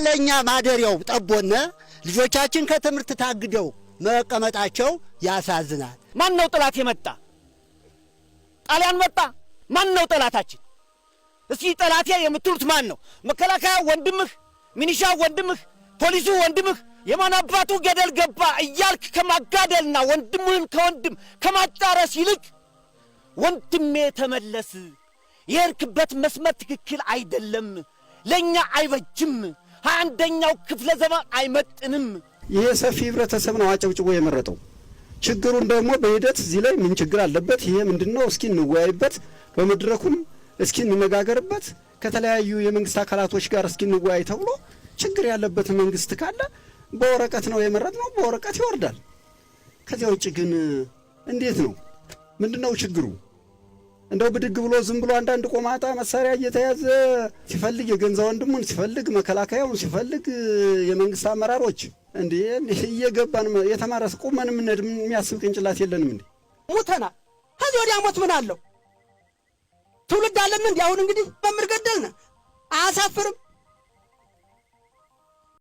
ለኛ ማደሪያው ጠቦነ ልጆቻችን ከትምህርት ታግደው መቀመጣቸው ያሳዝናል። ማን ነው ጠላት የመጣ? ጣሊያን መጣ? ማን ነው ጠላታችን? እስኪ ጠላቴ የምትሉት ማን ነው? መከላከያ ወንድምህ፣ ሚኒሻ ወንድምህ፣ ፖሊሱ ወንድምህ የማን አባቱ ገደል ገባ እያልክ ከማጋደልና ወንድምህን ከወንድም ከማጫረስ ይልቅ ወንድሜ ተመለስ፣ የሄድክበት መስመር ትክክል አይደለም፣ ለኛ አይበጅም፣ 21ኛው ክፍለ ዘመን አይመጥንም። ይሄ ሰፊ ህብረተሰብ ነው አጨብጭቦ የመረጠው። ችግሩን ደግሞ በሂደት እዚህ ላይ ምን ችግር አለበት፣ ይሄ ምንድነው እስኪ እንወያይበት፣ በመድረኩም እስኪ እንነጋገርበት፣ ከተለያዩ የመንግስት አካላቶች ጋር እስኪ እንወያይ ተብሎ ችግር ያለበት መንግስት ካለ በወረቀት ነው የመረጥነው፣ በወረቀት ይወርዳል። ከዚያ ውጭ ግን እንዴት ነው? ምንድነው ችግሩ? እንደው ብድግ ብሎ ዝም ብሎ አንዳንድ ቆማጣ መሳሪያ እየተያዘ ሲፈልግ የገንዛ ወንድሙን ሲፈልግ መከላከያውን ሲፈልግ የመንግስት አመራሮች እንዴ እየገባን የተማረስ ቁመን ምን የሚያስብ ቅንጭላት የለንም እንዴ? ሙተና ከዚህ ወዲያ ሞት ምን አለው? ትውልድ አለን እንዴ? አሁን እንግዲህ መምር ገደልነ አያሳፍርም?